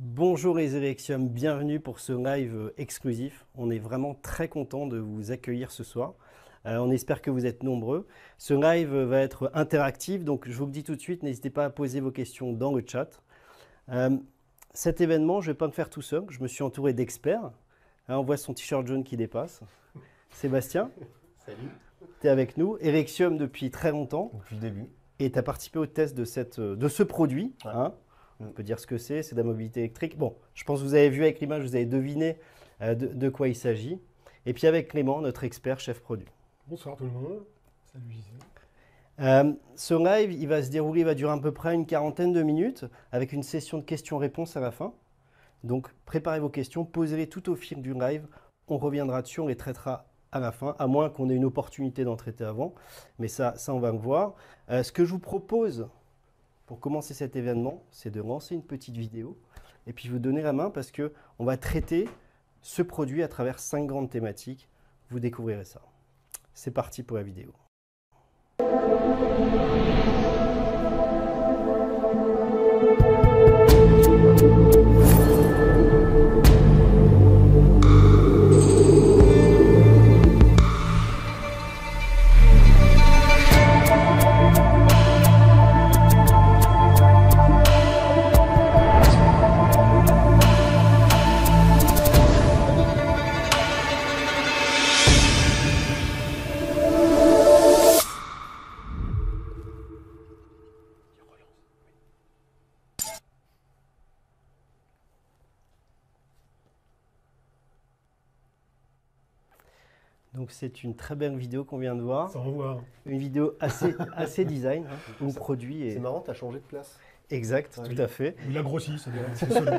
Bonjour les Erexium, bienvenue pour ce live exclusif. On est vraiment très content de vous accueillir ce soir. On espère que vous êtes nombreux. Ce live va être interactif, donc je vous le dis tout de suite, n'hésitez pas à poser vos questions dans le chat. Cet événement, je ne vais pas me faire tout seul, je me suis entouré d'experts. On voit son t-shirt jaune qui dépasse. Sébastien, salut. Tu es avec nous. Erexium depuis très longtemps. Depuis le début. Et tu as participé au test de ce produit. Ouais. On peut dire ce que c'est de la mobilité électrique. Bon, je pense que vous avez vu avec l'image, vous avez deviné de quoi il s'agit. Et puis avec Clément, notre expert chef produit. Bonsoir tout le monde. Salut JC. Ce live, il va se dérouler, il va durer à peu près une quarantaine de minutes avec une session de questions-réponses à la fin. Donc préparez vos questions, posez-les tout au fil du live. On reviendra dessus, on les traitera à la fin, à moins qu'on ait une opportunité d'en traiter avant. Mais ça on va le voir. Ce que je vous propose pour commencer cet événement, c'est de lancer une petite vidéo et puis vous donner la main parce qu'on va traiter ce produit à travers 5 grandes thématiques. Vous découvrirez ça. C'est parti pour la vidéo. Donc c'est une très belle vidéo qu'on vient de voir. Ça envoie. Une vidéo assez design, où le produit est... C'est marrant, tu as changé de place. Exact, Ouais, tout oui. à fait. Il a grossi, c'est solo.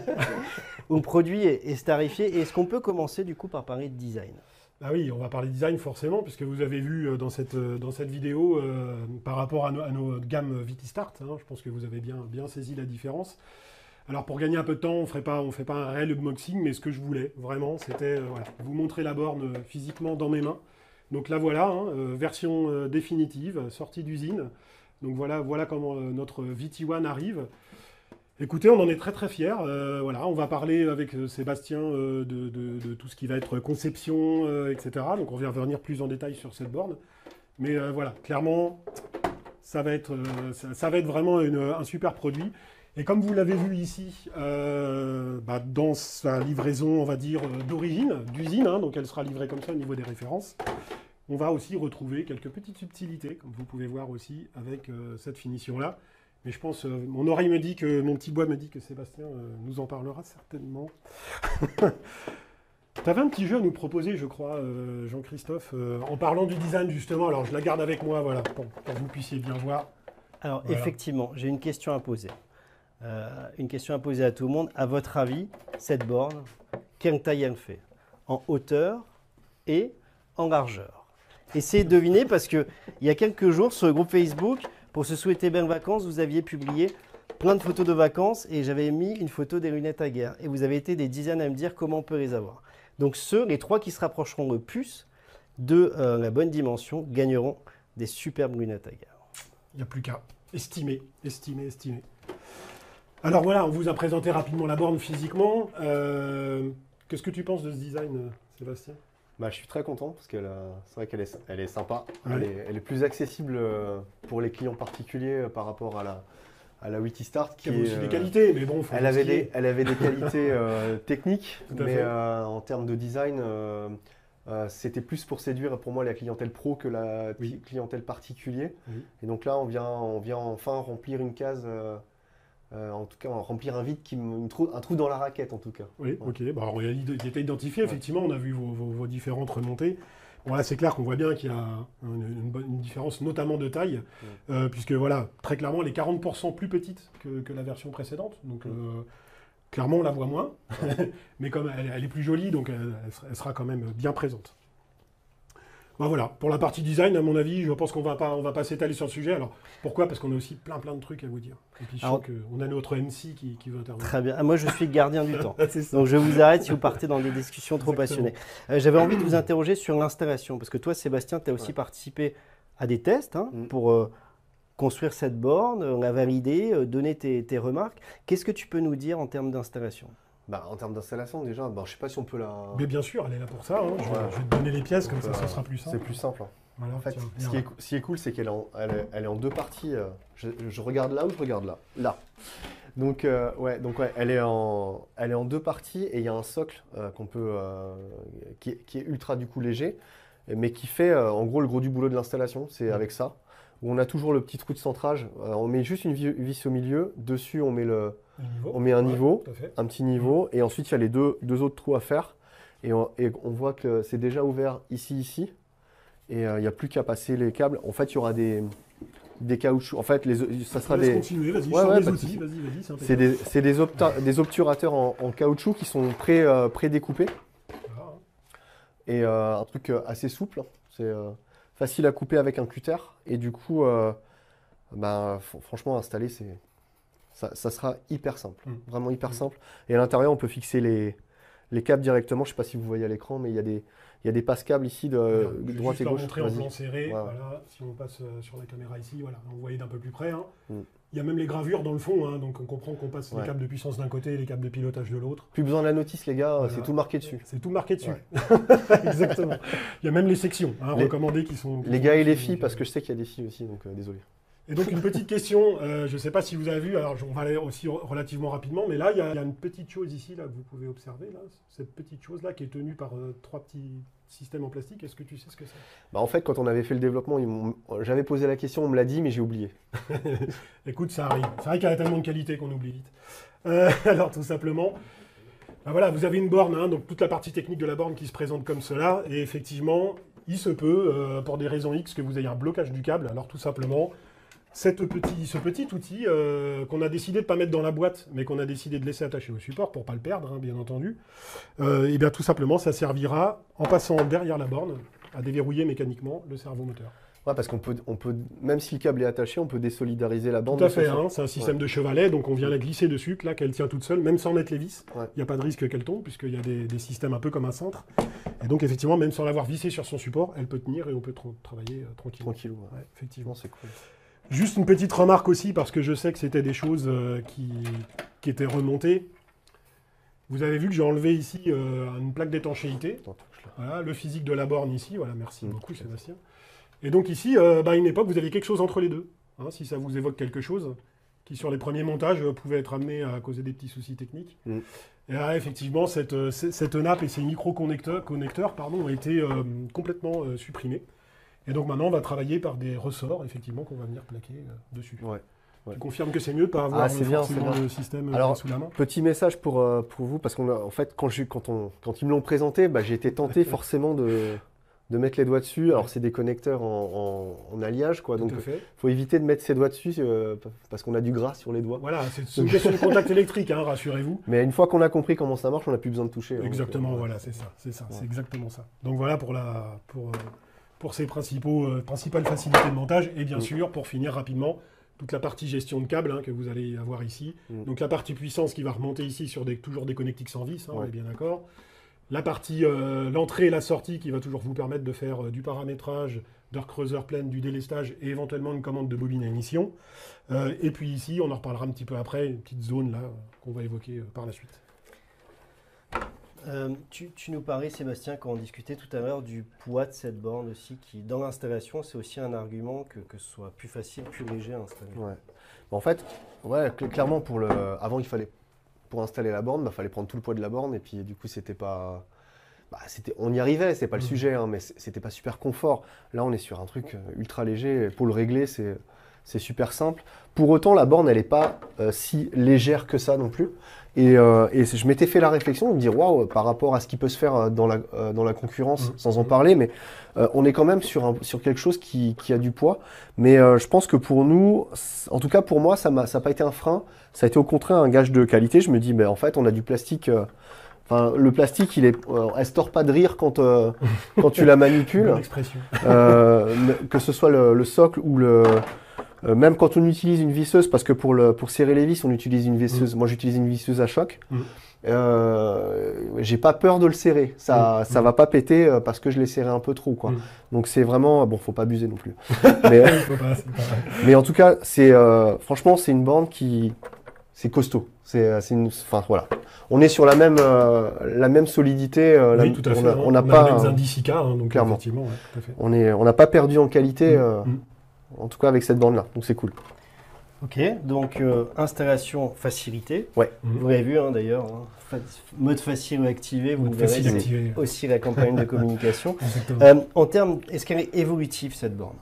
Où le produit est starifié. Et est-ce qu'on peut commencer du coup par parler de design? Ah oui, on va parler design forcément, puisque vous avez vu dans cette vidéo, par rapport à nos gammes VT-Start, je pense que vous avez bien saisi la différence. Alors pour gagner un peu de temps, on ne fait pas un réel unboxing, mais ce que je voulais vraiment, c'était voilà, vous montrer la borne physiquement dans mes mains. Donc là voilà, version définitive, sortie d'usine. Donc voilà comment notre VT1 arrive. Écoutez, on en est très fiers. Voilà, on va parler avec Sébastien de tout ce qui va être conception, etc. Donc on va revenir plus en détail sur cette borne. Mais voilà, clairement, ça va être vraiment un super produit. Et comme vous l'avez vu ici, dans sa livraison, on va dire, d'origine, d'usine, donc elle sera livrée comme ça au niveau des références, on va aussi retrouver quelques petites subtilités, comme vous pouvez voir aussi avec cette finition-là. Mais je pense, mon oreille me dit que, mon petit bois me dit que Sébastien nous en parlera certainement. Tu avais un petit jeu à nous proposer, je crois, Jean-Christophe, en parlant du design justement. Alors je la garde avec moi, voilà, pour que vous puissiez bien voir. Alors Voilà. effectivement, j'ai une question à poser. Une question à poser à tout le monde. À votre avis, cette borne, quelle taille elle fait? En hauteur et en largeur? Essayez de deviner parce qu'il y a quelques jours sur le groupe Facebook, pour se souhaiter belles vacances, vous aviez publié plein de photos de vacances et j'avais mis une photo des lunettes à guerre. Et vous avez été des dizaines à me dire comment on peut les avoir. Donc les 3 qui se rapprocheront le plus de la bonne dimension gagneront des superbes lunettes à guerre. Il n'y a plus qu'à estimer. Alors voilà, on vous a présenté rapidement la borne physiquement. Qu'est-ce que tu penses de ce design, Sébastien? Je suis très content parce que c'est vrai qu'elle elle est sympa. Ouais. Elle est plus accessible pour les clients particuliers par rapport à la VT-Start. Qui avait aussi des qualités, mais bon, faut Elle avait des qualités techniques, Tout à mais fait. en termes de design, c'était plus pour séduire pour moi la clientèle pro que la Oui. clientèle particulier. Oui. Et donc là, on vient enfin remplir une case, en tout cas remplir un vide, un trou dans la raquette en tout cas. Oui, Ouais. ok. Bah, alors, il était identifié, Ouais. effectivement, on a vu vos différentes remontées. Bon, là, c'est clair qu'on voit bien qu'il y a une différence, notamment de taille, puisque, voilà, très clairement, elle est 40% plus petite que la version précédente. Donc, clairement, on la voit moins. Mais comme elle est plus jolie, donc elle sera quand même bien présente. Bah, voilà, pour la partie design, à mon avis, je pense qu'on va pas s'étaler sur le sujet. Alors, pourquoi? Parce qu'on a aussi plein de trucs à vous dire. Et puis, je Alors, sens qu'on a notre MC qui veut intervenir. Très bien. Moi, je suis le gardien du temps. C'est ça. Donc, je vous arrête si vous partez dans des discussions trop Exactement. passionnées. J'avais envie de vous interroger sur l'installation, parce que toi, Sébastien, tu as aussi participé à des tests pour construire cette borne, la valider, donner tes remarques. Qu'est-ce que tu peux nous dire en termes d'installation? Bah, en termes d'installation, déjà, je ne sais pas si on peut la... Mais bien sûr, elle est là pour ça. Hein. Je vais te donner les pièces, comme ça, ce sera plus simple. C'est plus simple. Hein. Voilà, En fait, tiens, ce qui est cool, c'est qu'elle est en deux parties. Je regarde là ou je regarde là? Là. Donc, elle est en deux parties et il y a un socle qui est ultra du coup léger, mais qui fait en gros le gros du boulot de l'installation. C'est avec ça. Où on a toujours le petit trou de centrage. On met juste une vis au milieu. Dessus, on met un niveau, un petit niveau. Et ensuite, il y a les deux autres trous à faire. Et on voit que c'est déjà ouvert ici. Et il n'y a plus qu'à passer les câbles. En fait, il y aura des caoutchoucs. En fait, ça sera des... Continuer, vas-y, ouais, les outils. Vas-y, c'est des obturateurs en caoutchouc qui sont pré-découpés. Voilà. Et un truc assez souple. C'est facile à couper avec un cutter. Et du coup, franchement, installer, ça sera hyper simple. Vraiment hyper simple. Et à l'intérieur, on peut fixer les câbles directement. Je ne sais pas si vous voyez à l'écran, mais il y a des passe-câbles ici de droite et gauche. Montrer en plan serré. Voilà. Si on passe sur la caméra ici, voilà, on voit d'un peu plus près. Hein. Il y a même les gravures dans le fond, hein, donc on comprend qu'on passe les câbles de puissance d'un côté et les câbles de pilotage de l'autre. Plus besoin de la notice, les gars, c'est tout marqué dessus. C'est tout marqué dessus. Exactement. Il y a même les sections recommandées qui sont... Les gars et les filles, parce que je sais qu'il y a des filles aussi, donc désolé. Et donc une petite question, je ne sais pas si vous avez vu, alors on va aller aussi relativement rapidement, mais là il y a une petite chose ici là, que vous pouvez observer, là, cette petite chose là qui est tenue par trois petits systèmes en plastique. Est-ce que tu sais ce que c'est? En fait, quand on avait fait le développement, j'avais posé la question, on me l'a dit, mais j'ai oublié. Écoute, ça arrive. C'est vrai qu'il y a tellement de qualité qu'on oublie vite. Alors tout simplement, voilà, vous avez une borne, hein, donc toute la partie technique de la borne qui se présente comme cela, et effectivement, il se peut, pour des raisons X, que vous ayez un blocage du câble. Alors tout simplement, ce petit outil qu'on a décidé de ne pas mettre dans la boîte, mais qu'on a décidé de laisser attacher au support pour ne pas le perdre, hein, bien entendu, et bien tout simplement, ça servira, en passant derrière la borne, à déverrouiller mécaniquement le servomoteur. Ouais, parce qu'on peut, même si le câble est attaché, on peut désolidariser la borne. Tout à fait, hein, c'est un système de chevalet, donc on vient la glisser dessus, là, qu'elle tient toute seule, même sans mettre les vis. Il n'y a pas de risque qu'elle tombe, puisqu'il y a des systèmes un peu comme un cintre. Et donc, effectivement, même sans l'avoir vissée sur son support, elle peut tenir et on peut travailler tranquillement. Tranquillou, ouais, effectivement. C'est cool. Juste une petite remarque aussi, parce que je sais que c'était des choses qui étaient remontées. Vous avez vu que j'ai enlevé ici une plaque d'étanchéité. Voilà, le physique de la borne ici. Voilà, merci beaucoup Sébastien. Et donc ici, à une époque, vous aviez quelque chose entre les deux. Hein, si ça vous évoque quelque chose, qui sur les premiers montages pouvait être amené à causer des petits soucis techniques. Et là, effectivement, cette nappe et ces micro-connecteurs ont été complètement supprimés. Et donc maintenant, on va travailler par des ressorts, effectivement, qu'on va venir plaquer dessus. Tu confirmes que c'est mieux de ne pas avoir forcément le système sous la main? Petit message pour vous, parce qu'en fait, quand ils me l'ont présenté, j'ai été tenté forcément de mettre les doigts dessus. Alors, c'est des connecteurs en alliage, quoi. Donc, il faut éviter de mettre ses doigts dessus parce qu'on a du gras sur les doigts. Voilà, c'est une question de contact électrique, hein, rassurez-vous. Mais une fois qu'on a compris comment ça marche, on n'a plus besoin de toucher. Exactement, voilà, c'est ça. C'est exactement ça. Donc, voilà pour ces principales facilités de montage. Et bien sûr, pour finir rapidement, toute la partie gestion de câbles que vous allez avoir ici. Donc la partie puissance qui va remonter ici sur toujours des connectiques sans vis, on est bien d'accord. La partie l'entrée et la sortie qui va toujours vous permettre de faire du paramétrage, d'heure creuseur pleine, du délestage et éventuellement une commande de bobine à émission. Et puis ici, on en reparlera un petit peu après, une petite zone là qu'on va évoquer par la suite. Tu nous parlais, Sébastien, quand on discutait tout à l'heure du poids de cette borne aussi, qui dans l'installation, c'est aussi un argument que ce soit plus facile, plus léger à installer. En fait, clairement, avant, pour installer la borne, fallait prendre tout le poids de la borne, et puis du coup, c'était pas... on y arrivait, c'est pas le sujet, hein, mais c'était pas super confort. Là, on est sur un truc ultra léger, et pour le régler, c'est super simple. Pour autant, la borne, elle n'est pas si légère que ça non plus. Et je m'étais fait la réflexion de me dire, waouh, par rapport à ce qui peut se faire dans la concurrence, sans en parler, mais on est quand même sur quelque chose qui a du poids. Mais je pense que pour nous, en tout cas pour moi, ça n'a pas été un frein. Ça a été au contraire un gage de qualité. Je me dis, en fait, on a du plastique... le plastique, elle se tord pas de rire quand tu la manipules. Bonne expression. Que ce soit le socle ou Même quand on utilise une visseuse, parce que pour serrer les vis, on utilise une visseuse. Moi, j'utilise une visseuse à choc. J'ai pas peur de le serrer. Ça va pas péter parce que je l'ai serré un peu trop, quoi. Donc c'est vraiment bon, faut pas abuser non plus. Mais, mais en tout cas, franchement, c'est une borne c'est costaud. Enfin voilà. On est sur la même solidité. Oui, tout à fait. On n'a pas les mêmes indices IK, donc clairement. effectivement, ouais, tout à fait. On n'a pas perdu en qualité, en tout cas avec cette borne-là. Donc c'est cool. Ok, donc installation facilité. Ouais. Vous l'avez vu d'ailleurs, mode facile activé, vous Mode verrez, facile c'est activé. aussi la campagne de communication. Exactement. En termes, est-ce qu'elle est évolutive cette borne?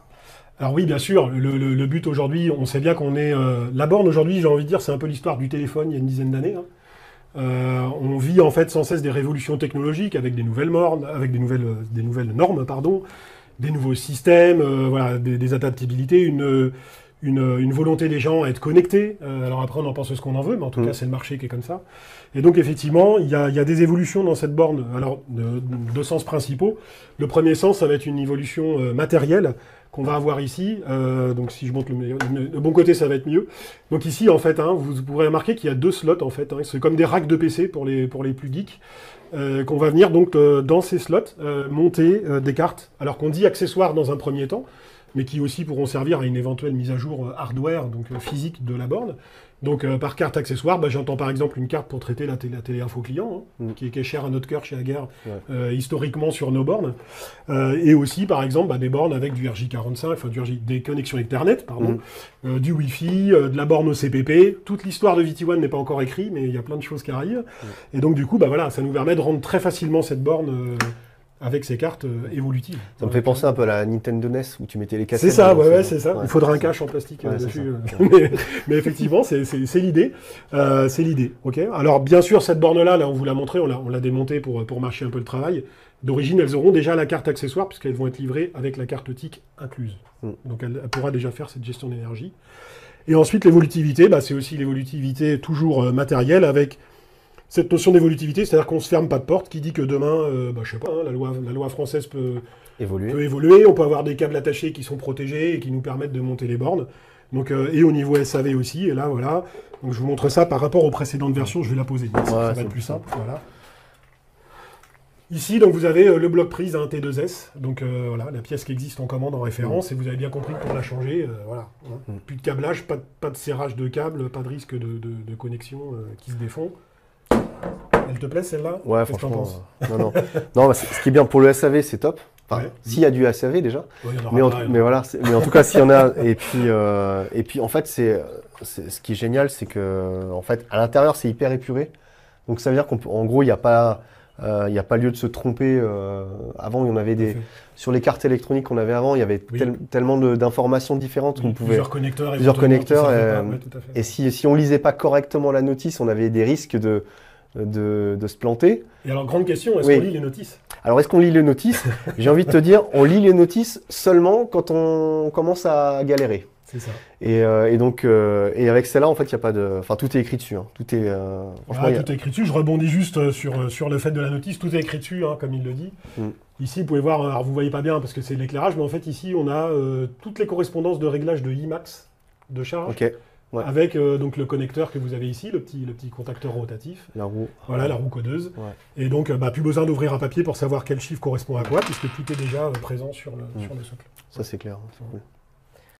Alors oui, bien sûr, le but aujourd'hui, on sait bien qu'on est... la borne aujourd'hui, j'ai envie de dire, c'est un peu l'histoire du téléphone il y a une dizaine d'années. On vit en fait sans cesse des révolutions technologiques avec des nouvelles normes, des nouveaux systèmes, voilà, des adaptabilités, une volonté des gens à être connectés. Alors après, on en pense ce qu'on en veut, mais en tout cas, c'est le marché qui est comme ça. Et donc, effectivement, il y a des évolutions dans cette borne. Alors, deux sens principaux. Le premier sens, ça va être une évolution matérielle qu'on va avoir ici. Donc, si je montre le bon côté, ça va être mieux. Donc ici, en fait, vous pourrez remarquer qu'il y a 2 slots, en fait. C'est comme des racks de PC pour les plus geeks. Qu'on va venir donc dans ces slots monter des cartes. Alors qu'on dit accessoires dans un premier temps, mais qui aussi pourront servir à une éventuelle mise à jour hardware, donc physique de la borne. Donc par carte accessoire, j'entends par exemple une carte pour traiter la télé-info client, qui est chère à notre cœur chez Aguerre, historiquement sur nos bornes. Et aussi par exemple des bornes avec du RJ45, enfin des connexions Ethernet, pardon, du Wi-Fi, de la borne OCPP. Toute l'histoire de VT1 n'est pas encore écrite, mais il y a plein de choses qui arrivent. Et donc du coup, voilà, ça nous permet de rendre très facilement cette borne... avec ces cartes évolutives. Ça me fait penser un peu à la Nintendo NES où tu mettais les cassettes. C'est ça, c'est ça. Il faudra un cache en plastique dessus. Mais effectivement, c'est l'idée. C'est l'idée. Okay. Alors, bien sûr, cette borne-là, on vous l'a montré, on l'a démontée pour marcher un peu le travail. D'origine, elles auront déjà la carte accessoire puisqu'elles vont être livrées avec la carte TIC incluse. Donc, elle pourra déjà faire cette gestion d'énergie. Et ensuite, l'évolutivité, c'est aussi l'évolutivité toujours matérielle avec... Cette notion d'évolutivité, c'est-à-dire qu'on ne se ferme pas de porte, qui dit que demain, je sais pas, la loi française peut évoluer, on peut avoir des câbles attachés qui sont protégés et qui nous permettent de monter les bornes. Donc, et au niveau SAV aussi, et là, voilà. Donc, je vous montre ça par rapport aux précédentes versions, je vais la poser. Ça va être plus simple, voilà. Ici, donc, vous avez le bloc prise T2S, donc voilà, la pièce qui existe en commande en référence, et vous avez bien compris que pour la changer, voilà. Plus de câblage, pas de serrage de câbles, pas de risque de connexion qui se défont. Elle te plaît celle-là? Ouais, franchement. Non, ce qui est bien pour le SAV, c'est top. Enfin, s'il y a du SAV déjà. Mais en tout cas, s'il y en a. Et puis en fait, ce qui est génial, c'est que en fait, à l'intérieur, c'est hyper épuré. Donc ça veut dire qu'en gros, il n'y a pas lieu de se tromper. Avant, il y en avait sur les cartes électroniques qu'on avait avant, il y avait tellement d'informations différentes qu'on pouvait. Plusieurs connecteurs. Et si on lisait pas correctement la notice, on avait des risques de se planter. Et alors, grande question, est-ce qu'on lit les notices? Alors, est-ce qu'on lit les notices? J'ai envie de te dire, on lit les notices seulement quand on commence à galérer. C'est ça. Et donc, avec celle-là, en fait, il n'y a pas de... Enfin, tout est écrit dessus. Tout est... tout est écrit dessus. Je rebondis juste sur le fait de la notice. Tout est écrit dessus, comme il le dit. Ici, vous pouvez voir, alors vous ne voyez pas bien parce que c'est de l'éclairage, mais en fait, ici, on a toutes les correspondances de réglage de IMAX de charge. Ouais. Avec donc le connecteur que vous avez ici, le petit contacteur rotatif. La roue. Voilà, la roue codeuse. Ouais. Et donc, plus besoin d'ouvrir un papier pour savoir quel chiffre correspond à quoi, puisque tout est déjà présent sur le socle. Ça, c'est clair. C'est cool.